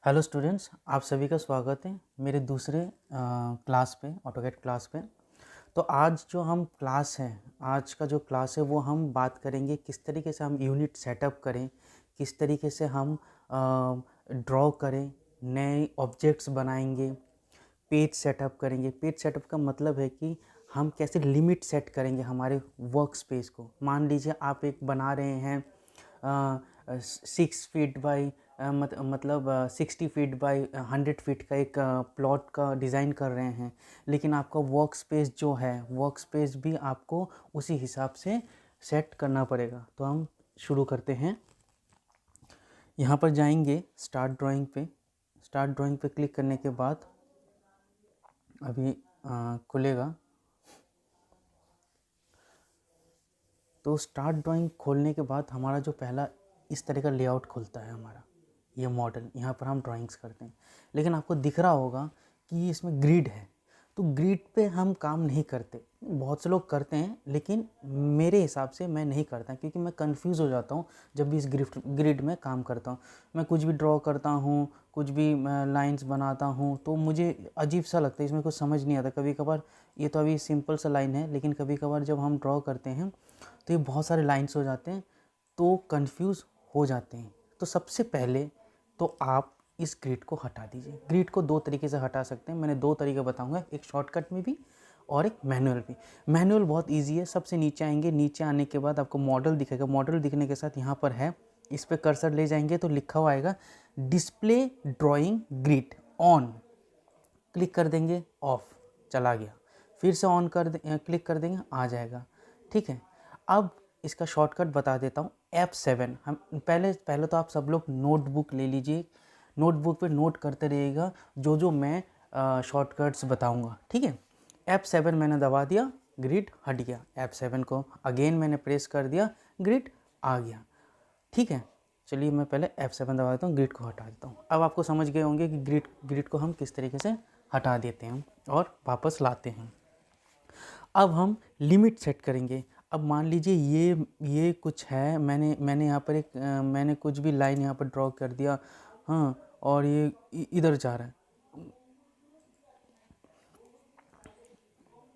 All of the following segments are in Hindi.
हेलो स्टूडेंट्स, आप सभी का स्वागत है मेरे दूसरे क्लास पे, ऑटोकैड क्लास पे। तो आज जो हम क्लास है, आज का जो क्लास है वो हम बात करेंगे किस तरीके से हम यूनिट सेटअप करें, किस तरीके से हम ड्रॉ करें, नए ऑब्जेक्ट्स बनाएंगे, पेज सेटअप करेंगे। पेज सेटअप का मतलब है कि हम कैसे लिमिट सेट करेंगे हमारे वर्क स्पेस को। मान लीजिए आप एक बना रहे हैं 6 फीट बाई मतलब 60 फीट बाई 100 फीट का एक प्लॉट का डिज़ाइन कर रहे हैं, लेकिन आपका वर्क स्पेस जो है, वर्क स्पेस भी आपको उसी हिसाब से सेट करना पड़ेगा। तो हम शुरू करते हैं। यहाँ पर जाएंगे स्टार्ट ड्राइंग पे। स्टार्ट ड्राइंग पे क्लिक करने के बाद अभी खुलेगा। तो स्टार्ट ड्राइंग खोलने के बाद हमारा जो पहला इस तरह का लेआउट खुलता है, हमारा ये मॉडल, यहाँ पर हम ड्राइंग्स करते हैं। लेकिन आपको दिख रहा होगा कि इसमें ग्रिड है, तो ग्रिड पे हम काम नहीं करते। बहुत से लोग करते हैं, लेकिन मेरे हिसाब से मैं नहीं करता, क्योंकि मैं कंफ्यूज हो जाता हूँ जब भी इस ग्रिड में काम करता हूँ। मैं कुछ भी ड्रॉ करता हूँ, कुछ भी लाइंस बनाता हूँ, तो मुझे अजीब सा लगता है, इसमें कुछ समझ नहीं आता। कभी कभार ये तो अभी सिंपल सा लाइन है, लेकिन कभी कभार जब हम ड्रॉ करते हैं तो ये बहुत सारे लाइन्स हो जाते हैं, तो कंफ्यूज हो जाते हैं। तो सबसे पहले तो आप इस ग्रिड को हटा दीजिए। ग्रिड को दो तरीके से हटा सकते हैं, मैंने दो तरीके बताऊंगा, एक शॉर्टकट में भी और एक मैनुअल भी। मैनुअल बहुत इजी है। सबसे नीचे आएंगे, नीचे आने के बाद आपको मॉडल दिखेगा। मॉडल दिखने के साथ यहाँ पर है, इस पर कर्सर ले जाएंगे तो लिखा हुआ आएगा display drawing grid on. Click कर देंगे, ऑफ, चला गया। फिर से ऑन क्लिक कर देंगे, आ जाएगा। ठीक है, अब इसका शॉर्टकट बता देता हूँ, F7। हम पहले तो आप सब लोग नोटबुक ले लीजिए, नोटबुक पे नोट करते रहिएगा जो जो मैं शॉर्टकट्स बताऊँगा। ठीक है, F7 मैंने दबा दिया, ग्रिड हट गया। F7 को अगेन मैंने प्रेस कर दिया, ग्रिड आ गया। ठीक है, चलिए मैं पहले F7 दबा देता हूँ, ग्रिड को हटा देता हूँ। अब आपको समझ गए होंगे कि ग्रिड को हम किस तरीके से हटा देते हैं और वापस लाते हैं। अब हम लिमिट सेट करेंगे। अब मान लीजिए ये कुछ है, मैंने यहाँ पर मैंने कुछ भी लाइन यहाँ पर ड्रॉ कर दिया, हाँ, और ये इधर जा रहा है।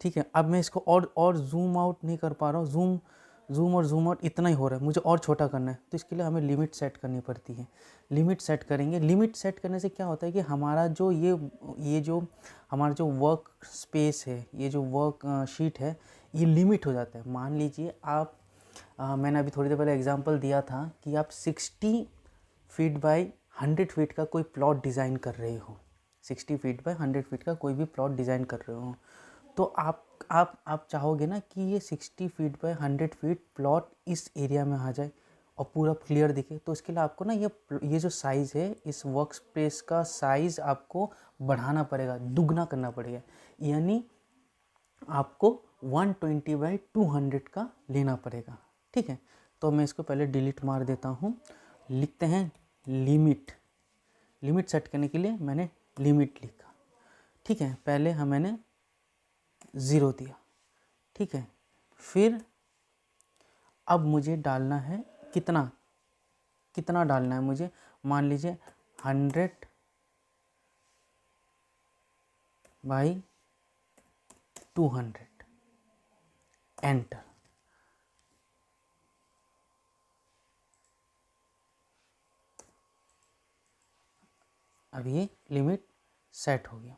ठीक है, अब मैं इसको और जूम आउट नहीं कर पा रहा हूँ। जूम और जूम आउट इतना ही हो रहा है, मुझे और छोटा करना है, तो इसके लिए हमें लिमिट सेट करनी पड़ती है। लिमिट सेट करेंगे। लिमिट सेट करने से क्या होता है कि हमारा जो ये जो हमारा जो वर्क स्पेस है, ये जो वर्क शीट है, ये लिमिट हो जाता है। मान लीजिए आप मैंने अभी थोड़ी देर पहले एग्जांपल दिया था कि आप 60 फीट बाई 100 फीट का कोई प्लॉट डिज़ाइन कर रहे हो, 60 फीट बाई 100 फीट का कोई भी प्लॉट डिज़ाइन कर रहे हो, तो आप चाहोगे ना कि ये 60 फीट बाय 100 फीट प्लॉट इस एरिया में आ जाए और पूरा क्लियर दिखे। तो इसके लिए आपको ना ये जो साइज़ है, इस वर्क स्पेस का साइज़ आपको बढ़ाना पड़ेगा, दुगना करना पड़ेगा। यानी आपको 120 बाई 200 का लेना पड़ेगा। ठीक है, तो मैं इसको पहले डिलीट मार देता हूँ। लिखते हैं लिमिट। लिमिट सेट करने के लिए मैंने लिमिट लिखा। ठीक है, पहले मैंने 0 दिया। ठीक है, फिर अब मुझे डालना है कितना कितना डालना है मुझे, मान लीजिए 100 बाई 200, एंटर। अब ये लिमिट सेट हो गया।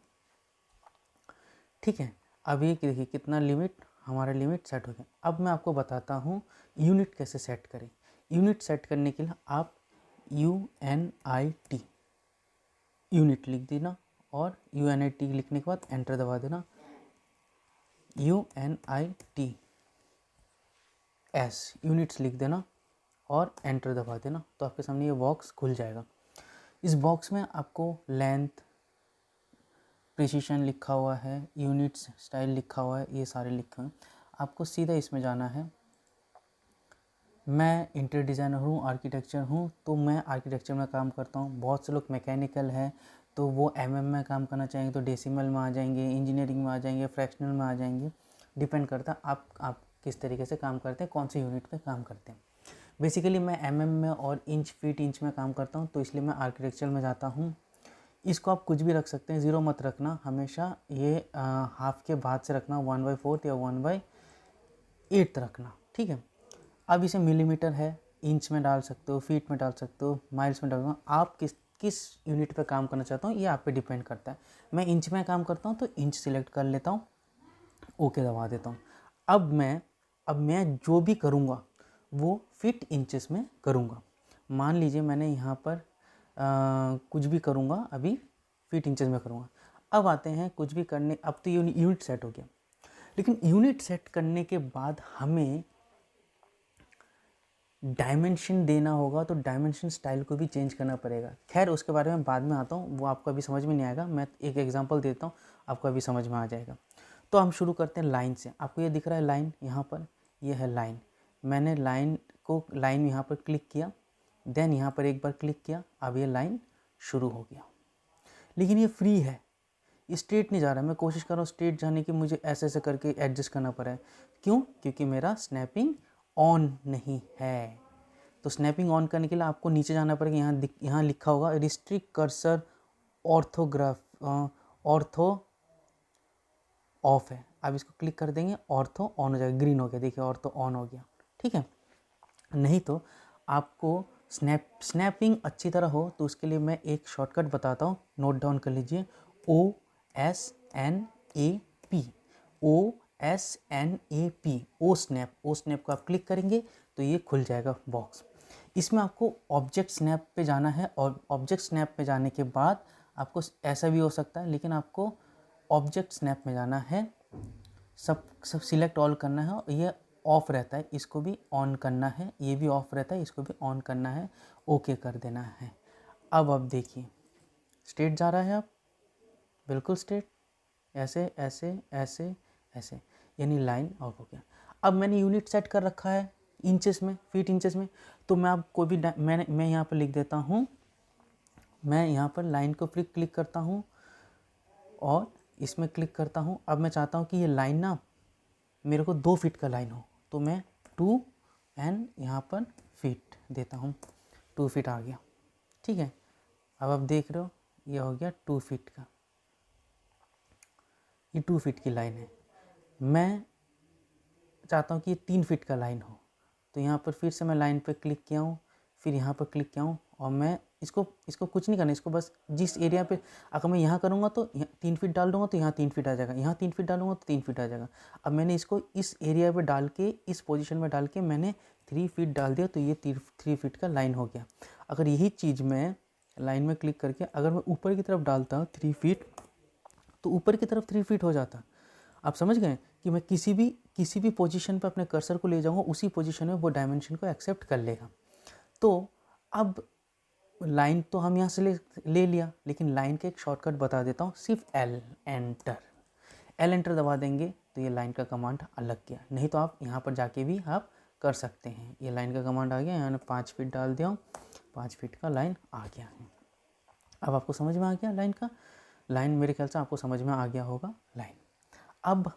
ठीक है, अब ये देखिए कितना लिमिट, हमारा लिमिट सेट हो गया। अब मैं आपको बताता हूँ यूनिट कैसे सेट करें। यूनिट सेट करने के लिए आप UNIT यूनिट लिख देना, और UNIT लिखने के बाद एंटर दबा देना। UNIT S यूनिट्स लिख देना और एंटर दबा देना, तो आपके सामने ये बॉक्स खुल जाएगा। इस बॉक्स में आपको लेंथ, प्रिसीशन लिखा हुआ है, यूनिट्स, स्टाइल लिखा हुआ है, ये सारे लिखे हुए हैं। आपको सीधा इसमें जाना है। मैं इंटीरियर डिज़ाइनर हूँ, आर्किटेक्चर हूँ, तो मैं आर्किटेक्चर में काम करता हूँ। बहुत से लोग मैकेनिकल है, तो वो में काम करना चाहेंगे तो डेसिमल में आ जाएंगे, इंजीनियरिंग में आ जाएंगे, फ्रैक्शनल में आ जाएंगे। डिपेंड करता है आप किस तरीके से काम करते हैं, कौन से यूनिट पे काम करते हैं। बेसिकली मैं में और इंच फीट इंच में काम करता हूँ, तो इसलिए मैं आर्किटेक्चर में जाता हूँ। इसको आप कुछ भी रख सकते हैं, 0 मत रखना, हमेशा ये हाफ के बाद से रखना, 1/4 या 1/8 रखना, ठीक है। अब इसे मिलीमीटर है, इंच में डाल सकते हो, फीट में डाल सकते हो, माइल्स में डाल सकते हो, आप किस किस यूनिट पे काम करना चाहता हूँ ये आप पे डिपेंड करता है। मैं इंच में काम करता हूँ तो इंच सिलेक्ट कर लेता हूँ, ओके दबा देता हूँ। अब मैं जो भी करूँगा वो फीट इंचेस में करूँगा। मान लीजिए मैंने यहाँ पर कुछ भी करूँगा, अभी फीट इंचेस में करूँगा। अब आते हैं कुछ भी करने, अब तो यूनिट सेट हो गया, लेकिन यूनिट सेट करने के बाद हमें डायमेंशन देना होगा, तो डायमेंशन स्टाइल को भी चेंज करना पड़ेगा। खैर उसके बारे में बाद में आता हूँ, वो आपको अभी समझ में नहीं आएगा, मैं एक एग्जांपल देता हूँ, आपको अभी समझ में आ जाएगा। तो हम शुरू करते हैं लाइन से। आपको ये दिख रहा है लाइन, यहाँ पर ये है लाइन। मैंने लाइन यहाँ पर क्लिक किया, देन यहाँ पर एक बार क्लिक किया, अब ये लाइन शुरू हो गया। लेकिन ये फ्री है, स्ट्रेट नहीं जा रहा। मैं कोशिश कर रहा हूँ स्ट्रेट जाने की, मुझे ऐसे ऐसे करके एडजस्ट करना पड़ा है। क्यों? क्योंकि मेरा स्नैपिंग ऑन नहीं है। तो स्नैपिंग ऑन करने के लिए आपको नीचे जाना पड़ेगा। यहाँ लिखा होगा रिस्ट्रिक्ट कर्सर ऑर्थो ऑफ है। अब इसको क्लिक कर देंगे, ऑर्थो ऑन हो जाएगा, ग्रीन हो गया, देखिए ऑर्थो ऑन हो गया, ठीक है। नहीं तो आपको स्नैपिंग अच्छी तरह हो तो उसके लिए मैं एक शॉर्टकट बताता हूँ, नोट डाउन कर लीजिए। OSNAP, OSNAP, ओ स्नैप को आप क्लिक करेंगे तो ये खुल जाएगा बॉक्स। इसमें आपको ऑब्जेक्ट स्नैप पे जाना है, और ऑब्जेक्ट स्नैप पे जाने के बाद आपको ऐसा भी हो सकता है, लेकिन आपको ऑब्जेक्ट स्नैप में जाना है, सब सिलेक्ट ऑल करना है, और ये ऑफ रहता है, इसको भी ऑन करना है, ये भी ऑफ रहता है, इसको भी ऑन करना है, ओके कर देना है। अब देखिए स्ट्रेट जा रहा है, अब बिल्कुल स्ट्रेट, ऐसे ऐसे ऐसे ऐसे, यानी लाइन ऑफ हो गया। अब मैंने यूनिट सेट कर रखा है इंचेस में, फीट इंचेस में, तो मैं आपको भी मैं यहाँ पर लिख देता हूँ, मैं यहाँ पर लाइन को फिर क्लिक करता हूँ और इसमें क्लिक करता हूँ। अब मैं चाहता हूँ कि ये लाइन ना मेरे को 2 फीट का लाइन हो, तो मैं 2 एंड यहाँ पर फीट देता हूँ, 2 फीट आ गया, ठीक है। अब आप देख रहे हो ये हो गया 2 फीट का, ये 2 फीट की लाइन है। मैं चाहता हूँ कि ये 3 फीट का लाइन हो, तो यहाँ पर फिर से मैं लाइन पर क्लिक किया हूँ, फिर यहाँ पर क्लिक किया हूँ, और मैं इसको कुछ नहीं करना, इसको बस जिस एरिया पे, अगर मैं यहाँ करूँगा तो 3 फीट डाल दूँगा तो यहाँ 3 फीट आ जाएगा, यहाँ 3 फीट डालूँगा तो 3 फीट आ जाएगा। अब मैंने इसको इस एरिया पे डाल के, इस पोजीशन में डाल के मैंने 3 फीट डाल दिया, तो ये 3 फीट का लाइन हो गया। अगर यही चीज़ मैं लाइन में क्लिक करके अगर मैं ऊपर की तरफ डालता 3 फीट, तो ऊपर की तरफ 3 फीट हो जाता। आप समझ गए कि मैं किसी भी पोजीशन पे अपने कर्सर को ले जाऊँगा, उसी पोजीशन में वो डायमेंशन को एक्सेप्ट कर लेगा। तो अब लाइन तो हम यहाँ से ले लिया, लेकिन लाइन का एक शॉर्टकट बता देता हूँ, सिर्फ एल एंटर दबा देंगे तो ये लाइन का कमांड अलग गया। नहीं तो आप यहाँ पर जाके भी आप कर सकते हैं। ये लाइन का कमांड आ गया, यहाँ 5 फीट डाल दिया हूँ, 5 फीट का लाइन आ गया है। अब आपको समझ में आ गया लाइन मेरे ख्याल से आपको समझ में आ गया होगा लाइन। अब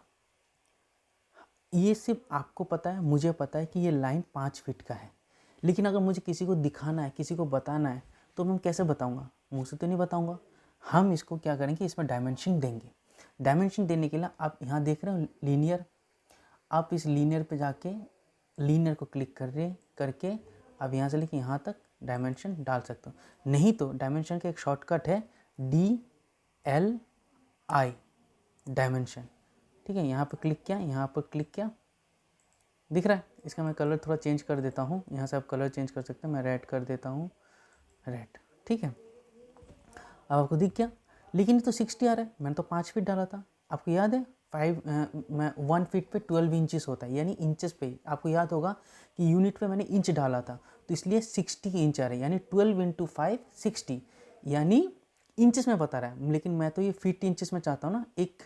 ये सिर्फ आपको पता है, मुझे पता है कि ये लाइन 5 फीट का है, लेकिन अगर मुझे किसी को दिखाना है, किसी को बताना है, तो मैं कैसे बताऊंगा? मुंह से तो नहीं बताऊंगा। हम इसको क्या करेंगे, इसमें डायमेंशन देंगे। डायमेंशन देने के लिए आप यहाँ देख रहे हो लीनियर, आप इस लीनियर पे जाके लीनियर को क्लिक करके आप यहाँ से लेके यहाँ तक डायमेंशन डाल सकते हो। नहीं तो डायमेंशन का एक शॉर्टकट है DLI डायमेंशन, ठीक है। यहाँ पर क्लिक किया, यहाँ पर क्लिक किया, दिख रहा है। इसका मैं कलर थोड़ा चेंज कर देता हूँ, यहाँ से आप कलर चेंज कर सकते हैं, मैं रेड कर देता हूँ, रेड, ठीक है। अब आपको दिख गया, लेकिन ये तो 60 आ रहा है, मैंने तो 5 फीट डाला था, आपको याद है 1 फीट पे 12 इंचेस होता है, यानी इंचेस पे। आपको याद होगा कि यूनिट पे मैंने इंच डाला था, तो इसलिए 60 इंच आ रहा है, यानी 12 × 5 60, यानी इंचेस में बता रहा है। लेकिन मैं तो ये फीट इंचेस में चाहता हूँ ना, एक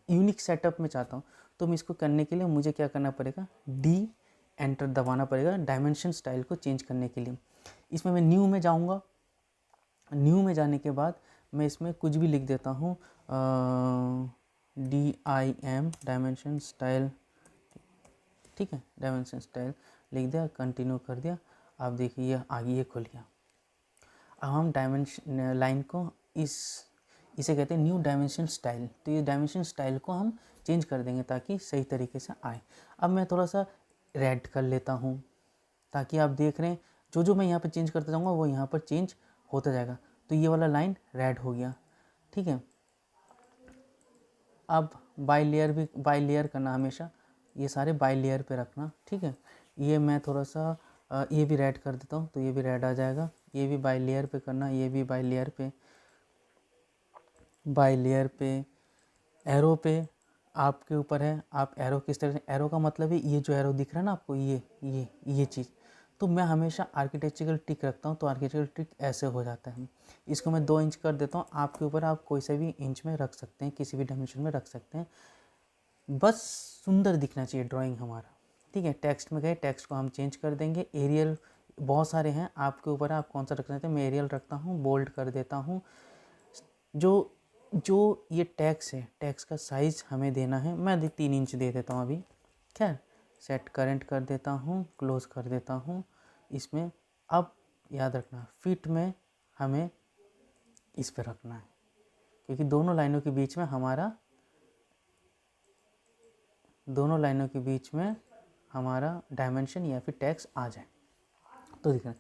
यूनिक सेटअप में चाहता हूँ। तो मैं इसको करने के लिए मुझे क्या करना पड़ेगा, एंटर दबाना पड़ेगा डायमेंशन स्टाइल को चेंज करने के लिए। इसमें मैं न्यू में जाऊँगा, न्यू में जाने के बाद मैं इसमें कुछ भी लिख देता हूँ, DIM डायमेंशन स्टाइल, ठीक है, डायमेंशन स्टाइल लिख दिया, कंटिन्यू कर दिया। आप देखिए ये आगे ये खुल गया। अब हम डायमेंशन लाइन को इसे कहते हैं न्यू डायमेंशन स्टाइल। तो ये डायमेंशन स्टाइल को हम चेंज कर देंगे ताकि सही तरीके से आए। अब मैं थोड़ा सा रेड कर लेता हूँ ताकि आप देख रहे हैं जो जो मैं यहाँ पे चेंज करता जाऊँगा वो यहाँ पर चेंज होता जाएगा। तो ये वाला लाइन रेड हो गया, ठीक है। अब बाई लेयर करना हमेशा, ये सारे बाई लेयर पे रखना, ठीक है। ये मैं थोड़ा सा ये भी रेड कर देता हूँ तो ये भी रेड आ जाएगा। ये भी बाई लेयर पे करना, ये भी बाई लेयर पे एरो पे आपके ऊपर है। आप एरो किस तरह से, एरो का मतलब है ये जो एरो दिख रहा है ना आपको, ये चीज़। तो मैं हमेशा आर्किटेक्चरल टिक रखता हूँ, तो आर्किटेक्चरल टिक ऐसे हो जाता है। इसको मैं 2 इंच कर देता हूँ, आपके ऊपर आप कोई से भी इंच में रख सकते हैं, किसी भी डायमेंशन में रख सकते हैं, बस सुंदर दिखना चाहिए ड्राइंग हमारा, ठीक है। टेक्स्ट में गए, टेक्स्ट को हम चेंज कर देंगे। एरियल बहुत सारे हैं, आपके ऊपर आप कौन सा रख सकते हैं। मैं एरियल रखता हूँ, बोल्ड कर देता हूँ। जो ये टेक्स्ट है, टेक्स्ट का साइज़ हमें देना है, मैं 3 इंच दे देता हूँ अभी, खैर। सेट करेंट कर देता हूँ, क्लोज कर देता हूँ इसमें। अब याद रखना फिट में हमें इस पे रखना है, क्योंकि दोनों लाइनों के बीच में हमारा डायमेंशन या फिर टेक्स्ट आ जाए। तो देखना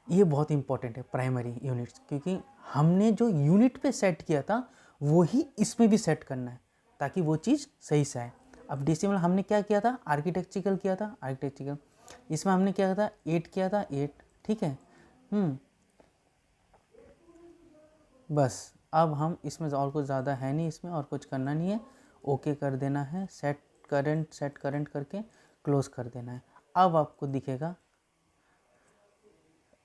ये बहुत इंपॉर्टेंट है, प्राइमरी यूनिट्स, क्योंकि हमने जो यूनिट पे सेट किया था वो ही इसमें भी सेट करना है ताकि वो चीज़ सही से आए। अब डेसिमल हमने क्या किया था, आर्किटेक्चरल किया था, आर्किटेक्चरल। इसमें हमने क्या किया था, 8 किया था, 8, ठीक है। बस अब हम इसमें और कुछ ज़्यादा है नहीं, इसमें और कुछ करना नहीं है, ओके कर देना है। सेट करंट करके क्लोज कर देना है। अब आपको दिखेगा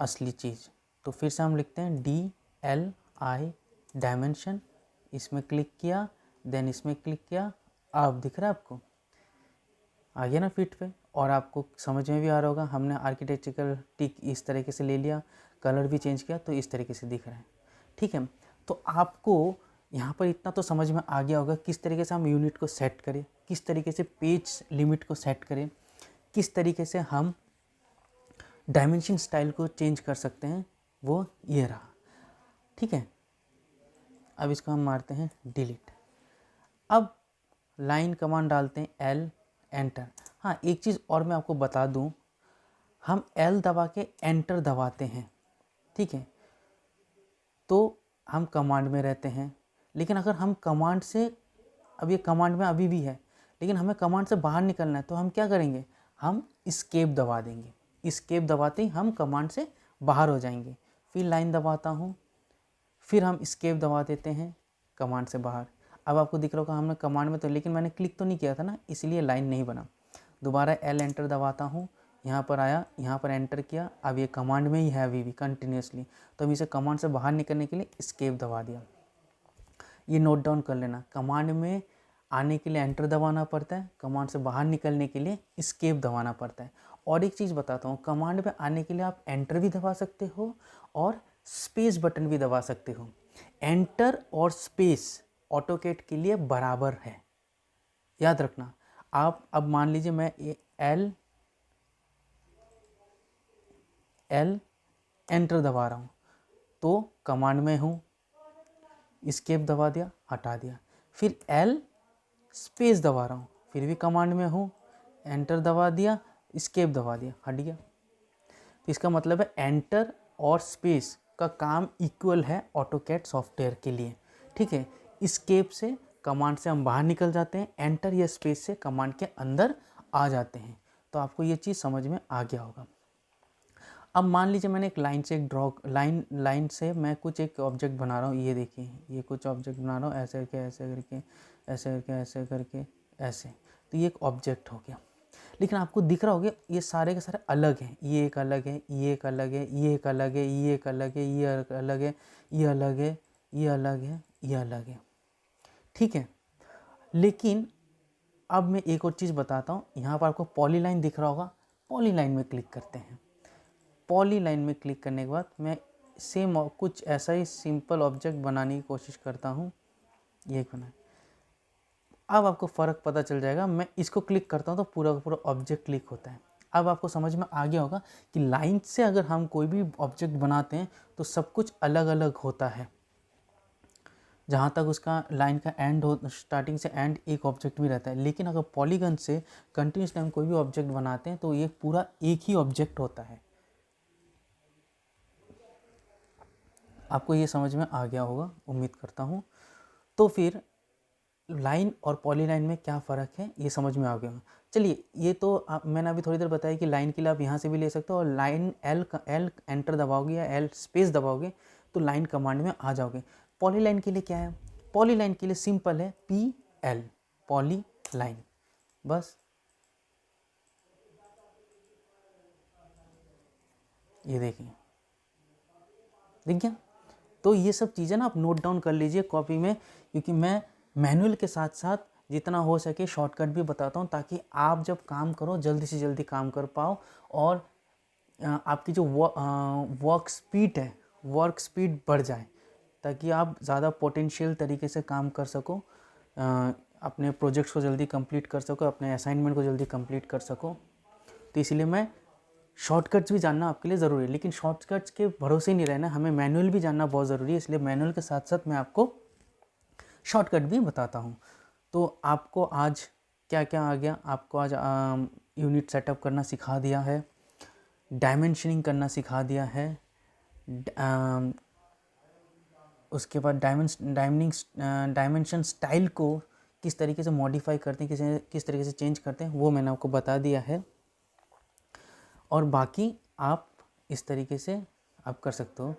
असली चीज़। तो फिर से हम लिखते हैं DLI डायमेंशन, इसमें क्लिक किया, देन इसमें क्लिक किया। अब दिख रहा है आपको, आ गया ना फिट पे। और आपको समझ में भी आ रहा होगा, हमने आर्किटेक्चरल टिक इस तरीके से ले लिया, कलर भी चेंज किया, तो इस तरीके से दिख रहा है, ठीक है। तो आपको यहाँ पर इतना तो समझ में आ गया होगा किस तरीके से हम यूनिट को सेट करें, किस तरीके से पेज लिमिट को सेट करें, किस तरीके से हम डायमेंशन स्टाइल को चेंज कर सकते हैं, वो ये रहा, ठीक है। अब इसको हम मारते हैं डिलीट। अब लाइन कमांड डालते हैं L एंटर। हाँ, एक चीज़ और मैं आपको बता दूं, हम L दबा के एंटर दबाते हैं, ठीक है, तो हम कमांड में रहते हैं। लेकिन अगर हम कमांड से, अब ये कमांड में अभी भी है, लेकिन हमें कमांड से बाहर निकलना है, तो हम क्या करेंगे, हम एस्केप दबा देंगे। एस्केप दबाते ही हम कमांड से बाहर हो जाएंगे। फिर लाइन दबाता हूँ, फिर हम एस्केप दबा देते हैं कमांड से बाहर। अब आपको दिख रहा होगा हमने कमांड में तो, लेकिन मैंने क्लिक तो नहीं किया था ना, इसलिए लाइन नहीं बना। दोबारा L एंटर दबाता हूँ, यहाँ पर आया, यहाँ पर एंटर किया। अब ये कमांड में ही है अभी भी कंटिन्यूसली, तो हम इसे कमांड से बाहर निकलने के लिए एस्केप दबा दिया। ये नोट डाउन कर लेना, कमांड में आने के लिए एंटर दबाना पड़ता है, कमांड से बाहर निकलने के लिए एस्केप दबाना पड़ता है। और एक चीज़ बताता हूँ, कमांड में आने के लिए आप एंटर भी दबा सकते हो और स्पेस बटन भी दबा सकते हो। एंटर और स्पेस ऑटोकैड के लिए बराबर है, याद रखना। आप अब मान लीजिए मैं L एंटर दबा रहा हूँ, तो कमांड में हूँ, एस्केप दबा दिया, हटा दिया। फिर L स्पेस दबा रहा हूँ, फिर भी कमांड में हूँ, एंटर दबा दिया, एस्केप दबा दिया, हट गया। तो इसका मतलब है एंटर और स्पेस का काम इक्वल है ऑटोकैड सॉफ्टवेयर के लिए, ठीक है। एस्केप से कमांड से हम बाहर निकल जाते हैं, एंटर या स्पेस से कमांड के अंदर आ जाते हैं। तो आपको ये चीज़ समझ में आ गया होगा। अब मान लीजिए मैंने एक लाइन से लाइन से मैं कुछ एक ऑब्जेक्ट बना रहा हूँ, ये देखिए, ये कुछ ऑब्जेक्ट बना रहा हूँ, ऐसे करके ऐसे करके ऐसे करके ऐसे करके ऐसे। तो ये एक ऑब्जेक्ट हो गया, लेकिन आपको दिख रहा होगा ये सारे के सारे अलग हैं। ये एक अलग है, ये एक अलग है, ये एक अलग है, ये एक अलग है, ये अलग है, ये अलग है, ये अलग है, ये अलग है, ठीक है। लेकिन अब मैं एक और चीज़ बताता हूँ, यहाँ पर आपको पॉलीलाइन दिख रहा होगा, पॉलीलाइन में क्लिक करते हैं। पॉलीलाइन में क्लिक करने के बाद मैं सेम कुछ ऐसा ही सिंपल ऑब्जेक्ट बनाने की कोशिश करता हूँ, ये बना। अब आपको फ़र्क पता चल जाएगा, मैं इसको क्लिक करता हूँ तो पूरा का पूरा ऑब्जेक्ट क्लिक होता है। अब आपको समझ में आ गया होगा कि लाइन से अगर हम कोई भी ऑब्जेक्ट बनाते हैं तो सब कुछ अलग अलग होता है, जहाँ तक उसका लाइन का एंड हो, स्टार्टिंग से एंड एक ऑब्जेक्ट भी रहता है। लेकिन अगर पॉलीगन से कंटिन्यूस टाइम कोई भी ऑब्जेक्ट बनाते हैं तो ये पूरा एक ही ऑब्जेक्ट होता है। आपको ये समझ में आ गया होगा, उम्मीद करता हूँ। तो फिर लाइन और पॉलीलाइन में क्या फ़र्क है ये समझ में आ गया होगा। चलिए, ये तो मैंने अभी थोड़ी देर बताया कि लाइन के लिए आप यहाँ से भी ले सकते हो, और लाइन एल एंटर दबाओगे या एल स्पेस दबाओगे तो लाइन कमांड में आ जाओगे। पॉलीलाइन के लिए क्या है? पॉलीलाइन के लिए सिंपल है, पी एल, पॉली लाइन, बस। ये देखिए, दिख गया? तो ये सब चीज़ें ना आप नोट डाउन कर लीजिए कॉपी में, क्योंकि मैं मैनुअल के साथ साथ जितना हो सके शॉर्टकट भी बताता हूँ, ताकि आप जब काम करो जल्दी से जल्दी काम कर पाओ, और आपकी जो वर्क स्पीड बढ़ जाए, ताकि आप ज़्यादा पोटेंशियल तरीके से काम कर सको, अपने प्रोजेक्ट्स को जल्दी कंप्लीट कर सको, अपने असाइनमेंट को जल्दी कंप्लीट कर सको। तो इसलिए मैं शॉर्टकट्स भी जानना आपके लिए ज़रूरी है, लेकिन शॉर्टकट्स के भरोसे नहीं रहना, हमें मैनुअल भी जानना बहुत ज़रूरी है। इसलिए मैनुअल के साथ साथ मैं आपको शॉर्टकट भी बताता हूँ। तो आपको आज क्या क्या आ गया? आपको आज यूनिट सेटअप करना सिखा दिया है, डायमेंशनिंग करना सिखा दिया है, उसके बाद डायमेंशन स्टाइल को किस तरीके से मॉडिफाई करते हैं, किस तरीके से चेंज करते हैं, वो मैंने आपको बता दिया है। और बाकी आप इस तरीके से आप कर सकते हो।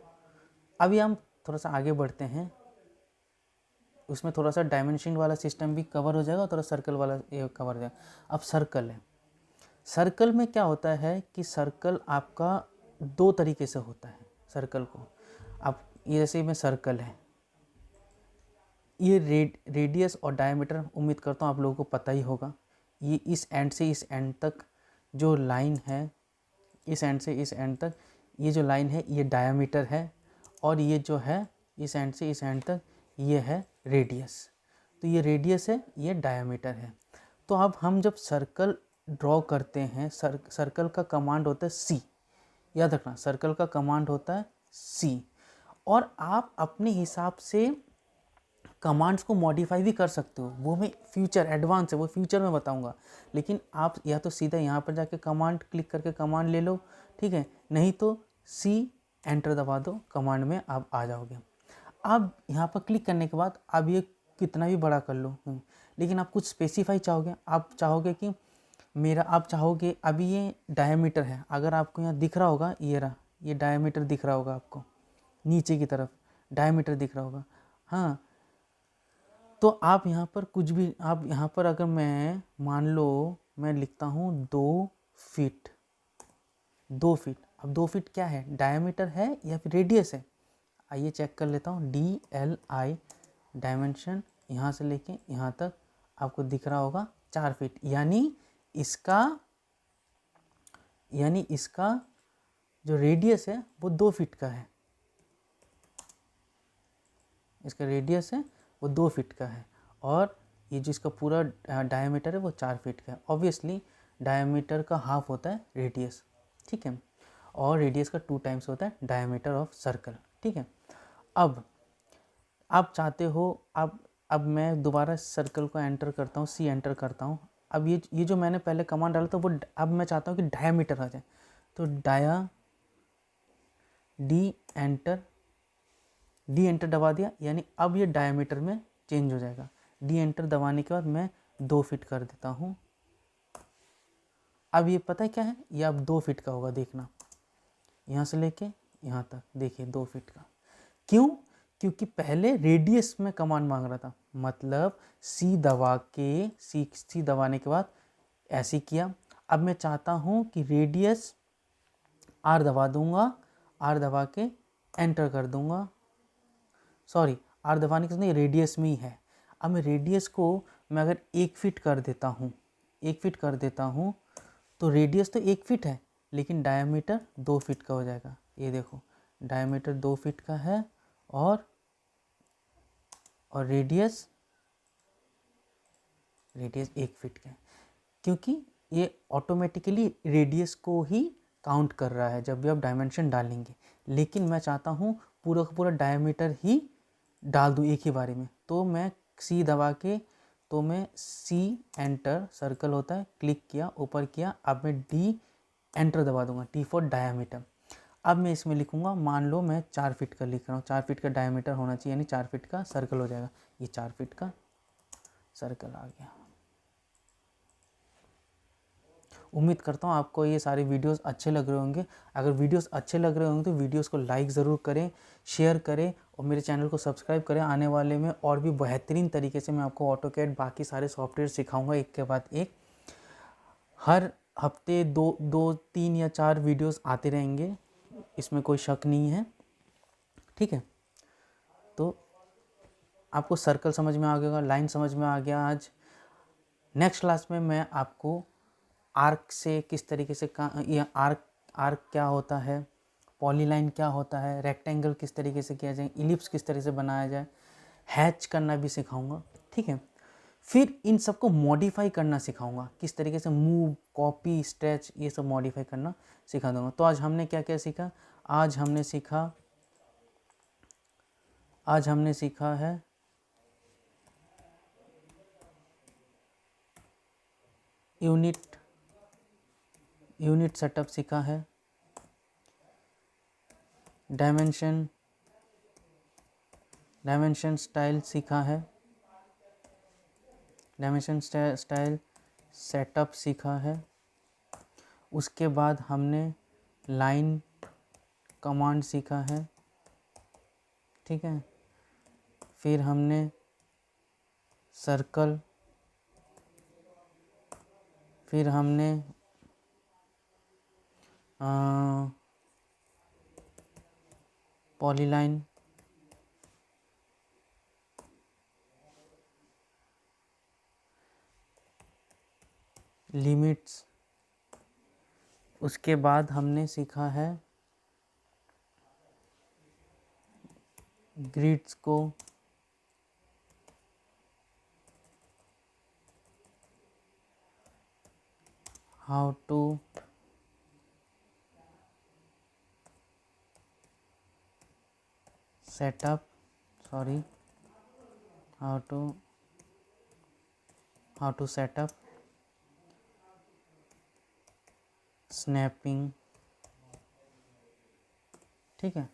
अभी हम थोड़ा सा आगे बढ़ते हैं, उसमें थोड़ा सा डायमेंशन वाला सिस्टम भी कवर हो जाएगा और थोड़ा सर्कल वाला ये कवर हो जाएगा। अब सर्कल है। सर्कल में क्या होता है कि सर्कल आपका दो तरीके से होता है। सर्कल को आप, ये जैसे में सर्कल है, ये रेडियस और डायमीटर उम्मीद करता हूँ आप लोगों को पता ही होगा। ये इस एंड से इस एंड तक जो लाइन है, इस एंड से इस एंड तक ये जो लाइन है ये डायमीटर है, और ये जो है इस एंड से इस एंड तक ये है रेडियस। तो ये रेडियस है, ये डायमीटर है। तो अब हम जब सर्कल ड्रॉ करते हैं, सर्कल का कमांड होता है सी। याद रखना, सर्कल का कमांड होता है सी। और आप अपने हिसाब से कमांड्स को मॉडिफाई भी कर सकते हो, वो मैं फ्यूचर एडवांस है, वो फ्यूचर में बताऊंगा। लेकिन आप या तो सीधा यहाँ पर जाके कमांड क्लिक करके कमांड ले लो, ठीक है, नहीं तो सी एंटर दबा दो, कमांड में आप आ जाओगे। अब यहाँ पर क्लिक करने के बाद अब ये कितना भी बड़ा कर लो, लेकिन आप कुछ स्पेसिफाई चाहोगे। आप चाहोगे कि आप चाहोगे अभी ये डायमीटर है, अगर आपको यहाँ दिख रहा होगा, ये डायमीटर दिख रहा होगा आपको, नीचे की तरफ डायमीटर दिख रहा होगा, हाँ। तो आप यहाँ पर कुछ भी, आप यहाँ पर अगर मैं मान लो मैं लिखता हूँ 2 फीट, 2 फीट। अब 2 फीट क्या है, डायमीटर है या फिर रेडियस है? आइए चेक कर लेता हूँ। DLI डायमेंशन यहाँ से लेके यहाँ तक आपको दिख रहा होगा 4 फीट, यानी इसका जो रेडियस है वो 2 फीट का है। इसका रेडियस है वो 2 फीट का है, और ये जो इसका पूरा डायमीटर है वो 4 फीट का है। ऑब्वियसली डायमीटर का हाफ होता है रेडियस, ठीक है, और रेडियस का 2 टाइम्स होता है डायमीटर ऑफ सर्कल, ठीक है। अब आप चाहते हो, अब मैं दोबारा सर्कल को एंटर करता हूँ, सी एंटर करता हूँ। अब ये जो मैंने पहले कमांड डाला था वो, अब मैं चाहता हूँ कि डायमीटर आ जाए, तो डी एंटर दबा दिया, यानी अब ये डायमीटर में चेंज हो जाएगा। डी एंटर दबाने के बाद मैं 2 फीट कर देता हूँ। अब ये पता है क्या है, ये अब 2 फीट का होगा, देखना यहाँ से लेके यहाँ तक, देखिए 2 फीट का। क्यों? क्योंकि पहले रेडियस में कमांड मांग रहा था, मतलब सी दबाने के बाद ऐसे किया। अब मैं चाहता हूँ कि रेडियस आर दबा दूंगा, आर दबा के एंटर कर दूंगा, सॉरी आर दबाने के नहीं, रेडियस में ही है। अब मैं रेडियस को मैं अगर 1 फीट कर देता हूँ, 1 फीट कर देता हूँ, तो रेडियस तो 1 फीट है, लेकिन डायमीटर 2 फीट का हो जाएगा। ये देखो, डायमीटर 2 फीट का है, और रेडियस 1 फीट का है, क्योंकि ये ऑटोमेटिकली रेडियस को ही काउंट कर रहा है जब भी आप डायमेंशन डालेंगे। लेकिन मैं चाहता हूँ पूरा का पूरा डायमीटर ही डाल दूँ एक ही बारी में, तो मैं सी दबा के, तो मैं सी एंटर, सर्कल होता है, क्लिक किया, ऊपर किया, अब मैं डी एंटर दबा दूंगा, डी फॉर डायामीटर। अब मैं इसमें लिखूंगा, मान लो मैं 4 फीट का लिख रहा हूँ, 4 फीट का डायमीटर होना चाहिए, यानी 4 फीट का सर्कल हो जाएगा। ये 4 फीट का सर्कल आ गया। उम्मीद करता हूँ आपको ये सारे वीडियोस अच्छे लग रहे होंगे। अगर वीडियोस अच्छे लग रहे होंगे तो वीडियोस को लाइक ज़रूर करें, शेयर करें और मेरे चैनल को सब्सक्राइब करें। आने वाले में और भी बेहतरीन तरीके से मैं आपको ऑटोकैड बाकी सारे सॉफ्टवेयर सिखाऊंगा, एक के बाद एक। हर हफ्ते 3 या 4 वीडियोस आते रहेंगे, इसमें कोई शक नहीं है, ठीक है। तो आपको सर्कल समझ में आ गया, लाइन समझ में आ गया। आज नेक्स्ट क्लास में मैं आपको आर्क से किस तरीके से ये आर्क क्या होता है, पॉलीलाइन क्या होता है, रेक्टेंगल किस तरीके से किया जाए, इलिप्स किस तरह से बनाया जाए, हैच करना भी सिखाऊंगा, ठीक है। फिर इन सबको मॉडिफाई करना सिखाऊंगा, किस तरीके से मूव, कॉपी, स्ट्रेच, ये सब मॉडिफाई करना सिखा दूंगा। तो आज हमने क्या क्या सीखा? आज हमने सीखा है यूनिट सेटअप सीखा है, डायमेंशन स्टाइल सीखा है, डायमेंशन स्टाइल सेटअप सीखा है। उसके बाद हमने लाइन कमांड सीखा है, ठीक है। फिर हमने सर्कल, फिर हमने पॉलीलाइन, लिमिट्स। उसके बाद हमने सीखा है ग्रिड्स को how to set up, how to set up snapping, ठीक है।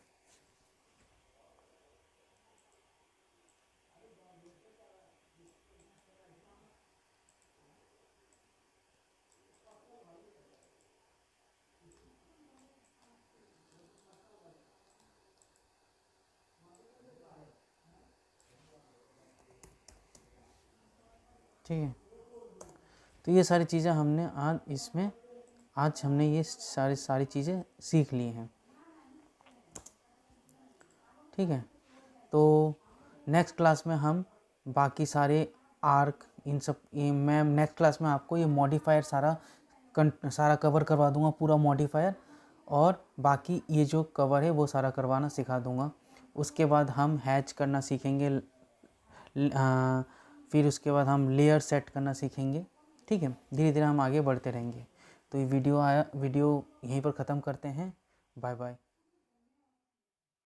ठीक है, तो ये सारी चीज़ें हमने आज हमने ये सारी चीज़ें सीख ली हैं, ठीक है। तो नेक्स्ट क्लास में हम बाकी सारे आर्क, इन सब, ये मैं नेक्स्ट क्लास में आपको ये मॉडिफायर सारा कवर करवा दूंगा, पूरा मॉडिफायर, और बाकी ये जो कवर है वो सारा करवाना सिखा दूंगा। उसके बाद हम हैच करना सीखेंगे, फिर उसके बाद हम लेयर सेट करना सीखेंगे, ठीक है। धीरे धीरे हम आगे बढ़ते रहेंगे। तो ये वीडियो यहीं पर ख़त्म करते हैं। Bye bye.